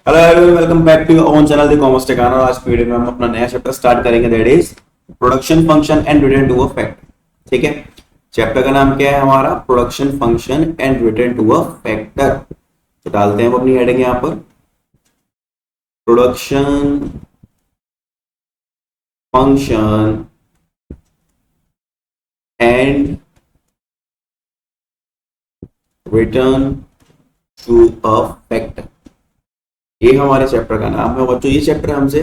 Hello everyone, welcome back to your own channel the commerce Thikana. और आज की video में हम अपना नया चैप्टर स्टार्ट करेंगे, that is production function and return to a factor. ठीक है, चैप्टर का नाम क्या है हमारा? Production function and return to a factor. तो डालते हैं हम अपनी हेडिंग यहां पर, production function and return to a factor. ये हमारे चैप्टर का नाम है बच्चों। ये चैप्टर हमसे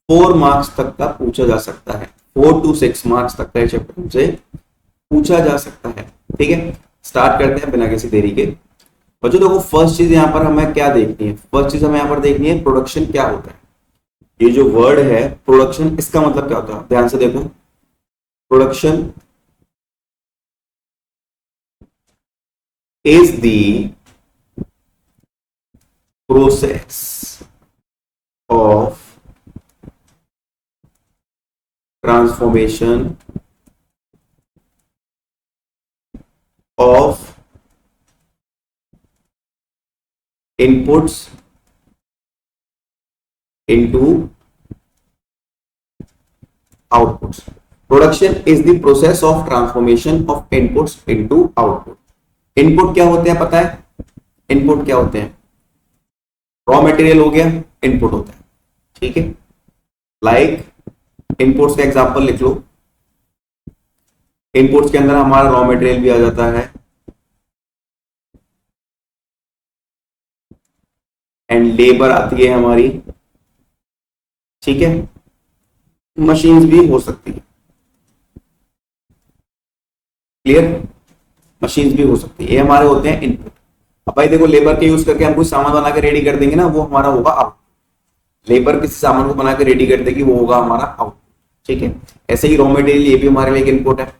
4 मार्क्स तक का पूछा जा सकता है, 4 to 6 मार्क्स तक का ये चैप्टर हमसे पूछा जा सकता है। ठीक है, स्टार्ट करते हैं बिना किसी देरी के। बच्चों देखो, फर्स्ट चीज यहाँ पर हमें क्या देखनी है? फर्स्ट चीज हमें यहाँ पर देखनी है प्रोडक्शन क्या होता है। ये जो वर्ड है प्रोडक्शन, इसका मतलब क्या होता है? ध्यान से देखो, production is the process of transformation of inputs into outputs. Production is the process of transformation of inputs into output. Input क्या होते हैं पता है? Input क्या होते हैं? रॉ मटेरियल हो गया, इनपुट होता है। ठीक है, लाइक इनपुट्स का एग्जांपल लिख लो। इनपुट्स के अंदर हमारा रॉ मटेरियल भी आ जाता है एंड लेबर आती है हमारी। ठीक है, मशीन्स भी हो सकती है। क्लियर? मशीन्स भी हो सकती है, ये हमारे होते हैं इनपुट। अब भाई देखो, लेबर के यूज करके हम कुछ सामान बना के रेडी कर देंगे ना, वो हमारा होगा आउटपुट। लेबर किसी सामान को बना के रेडी कर देगी, वो होगा हमारा आउटपुट। ठीक है, ऐसे ही रॉ मटेरियल ये भी हमारे लिए एक इनपुट है,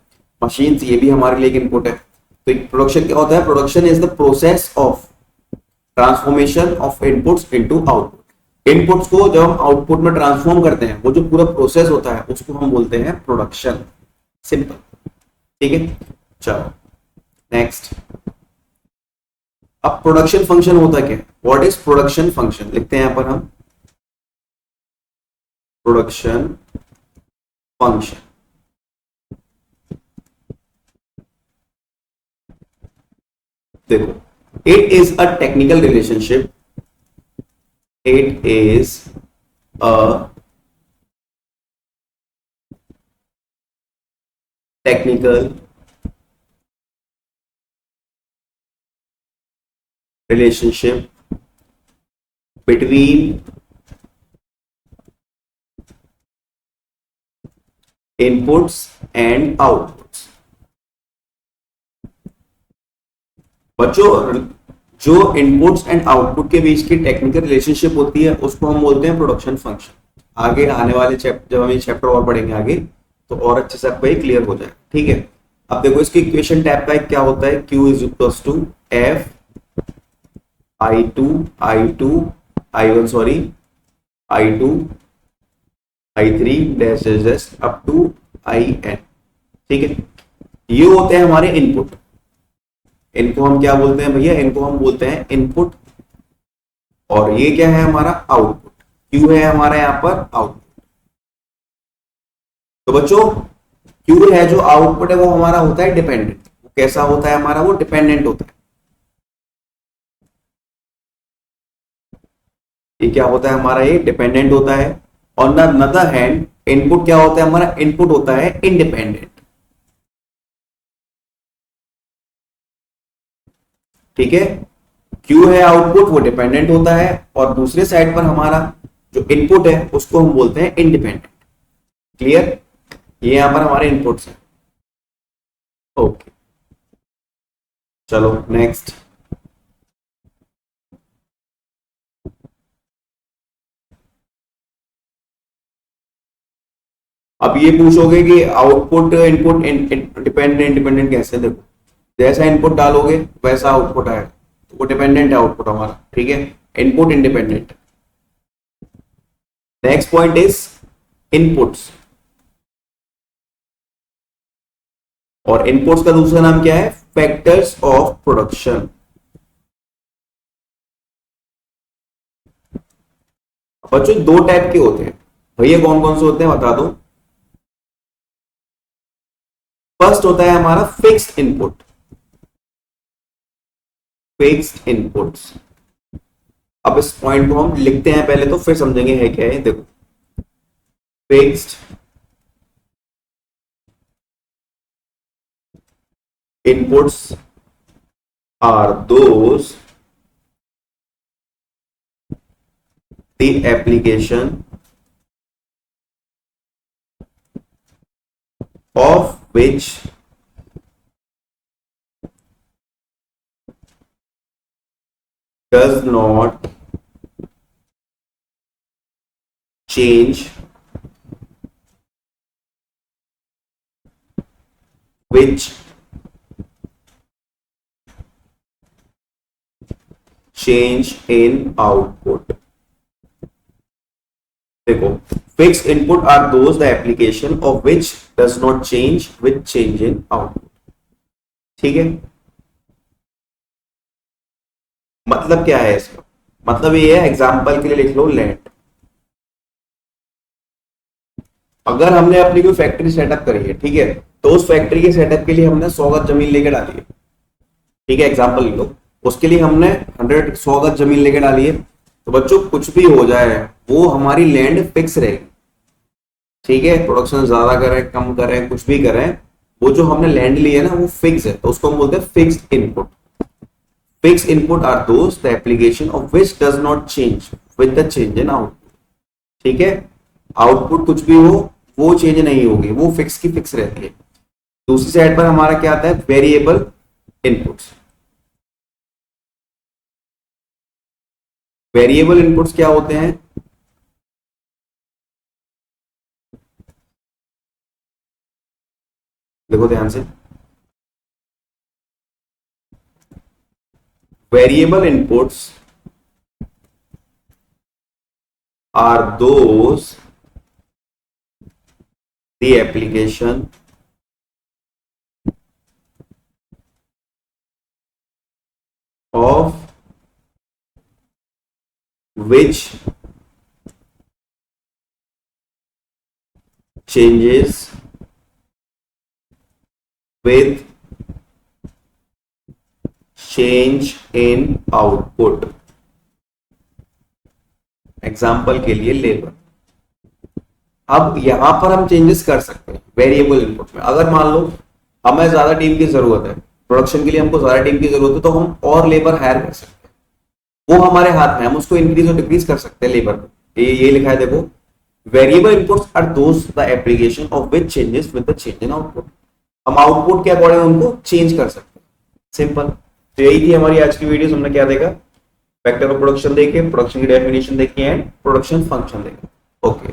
मशीन्स ये भी हमारे लिए एक इनपुट है। तो प्रोडक्शन क्या होता है? Production is the process of transformation of inputs into output. Inputs को जब हम आउटपुट में ट्रांसफॉर्म करते हैं, वो जो पूरा प्रोसेस होता है उसको हम बोलते हैं प्रोडक्शन। सिंपल। ठीक है, चलो नेक्स्ट। अब प्रोडक्शन फंक्शन होता क्या है? What is production function? लिखते हैं यहां पर हम, प्रोडक्शन फंक्शन। देखो, it is a technical relationship, it is a technical relationship between inputs and outputs। बच्चों, जो इनपुट्स एंड आउटपुट के बीच की टेक्निकल रिलेशनशिप होती है उसको हम बोलते हैं प्रोडक्शन फंक्शन। आगे आने वाले चैप्टर, जब हम ये चैप्टर और पढ़ेंगे आगे, तो और अच्छे से आपको ये क्लियर हो जाएगा। ठीक है, अब देखो इसकी इक्वेशन टाइप का क्या होता है? Q is equals to F I2 I2 I1 sorry I2 I3 dash dash dash up to IN। ठीक है, ये होते हैं हमारे इनपुट। इनको हम क्या बोलते हैं भैया? इनको हम बोलते हैं इनपुट। और ये क्या है हमारा? आउटपुट। Q है हमारा यहां पर आउटपुट। तो बच्चों, Q है जो आउटपुट है, वो हमारा होता है डिपेंडेंट। कैसा होता है हमारा? वो डिपेंडेंट होता है। ये क्या होता है हमारा? ये डिपेंडेंट होता है। On the other hand, input क्या होता है हमारा? इनपुट होता है इंडिपेंडेंट। ठीक है, क्यू है आउटपुट, वो डिपेंडेंट होता है, और दूसरे साइड पर हमारा जो इनपुट है उसको हम बोलते हैं इंडिपेंडेंट। क्लियर? ये यहां पर हमारे इनपुट्स हैं। ओके, चलो नेक्स्ट। अब ये पूछोगे कि आउटपुट इनपुट डिपेंडेंट इंडिपेंडेंट कैसे? देखो, जैसा इनपुट डालोगे वैसा आउटपुट आएगा, तो वो डिपेंडेंट है आउटपुट हमारा। ठीक है, input independent. Next point is inputs. और इनपुट्स का दूसरा नाम क्या है? Factors of production. बच्चों दो टाइप के होते हैं भैया, कौन कौन से होते हैं बता दो। फर्स्ट होता है हमारा फिक्स्ड इनपुट, फिक्स्ड इनपुट्स। अब इस पॉइंट को हम लिखते हैं पहले तो फिर समझेंगे है क्या है। देखो fixed inputs are those the application of which does not change which change in output। देखो fixed input are those the application of which does not change with change in output. ठीक है, मतलब क्या है इसका, मतलब ये है एग्जांपल के लिए लिख लो लैंड। अगर हमने अपनी कोई फैक्ट्री सेटअप करी है, ठीक है, तो उस फैक्ट्री के सेटअप के लिए हमने 100 गज जमीन लेके डाली है। ठीक है, एग्जांपल ले लो, उसके लिए हमने 100 गज जमीन लेके डाली है। तो बच्चों कुछ भी हो जाए वो हमारी लैंड फिक्स रहेगी। ठीक है, प्रोडक्शन ज्यादा करें कम करें कुछ भी करें, वो जो हमने लैंड ली है ना वो फिक्स है, तो उसको हम बोलते हैं fixed input. Fixed input are those the application of which does not change with the change in output. ठीक है, आउटपुट कुछ भी हो वो चेंज नहीं होगी, वो फिक्स की फिक्स रहती है। दूसरी साइड पर हमारा क्या आता है, वेरिएबल इनपुट्स। वेरिएबल इनपुट्स क्या होते हैं, देखो ध्यान से। Variable inputs are those the application of which changes with change in output। Example के लिए लेबर। अब यहां पर हम चेंजेस कर सकते हैं वेरिएबल इनपुट में। अगर मान लो हमें ज्यादा टीम की जरूरत है, प्रोडक्शन के लिए हमको ज्यादा टीम की जरूरत है, तो हम और लेबर हायर कर सकते हैं। वो हमारे हाथ में, हम उसको इंक्रीज और डिक्रीज कर सकते हैं लेबर को। ये लिखा है देखो, variable inputs are those the application of which changes with the change in output. हम आउटपुट के अकॉर्डिंग उनको चेंज कर सकते हैं, सिंपल। तो यही थी हमारी आज की वीडियो। हमने क्या देखा, वेक्टर ऑफ प्रोडक्शन देखे, प्रोडक्शन की डेफिनेशन देखी एंड प्रोडक्शन फंक्शन देखा। ओके।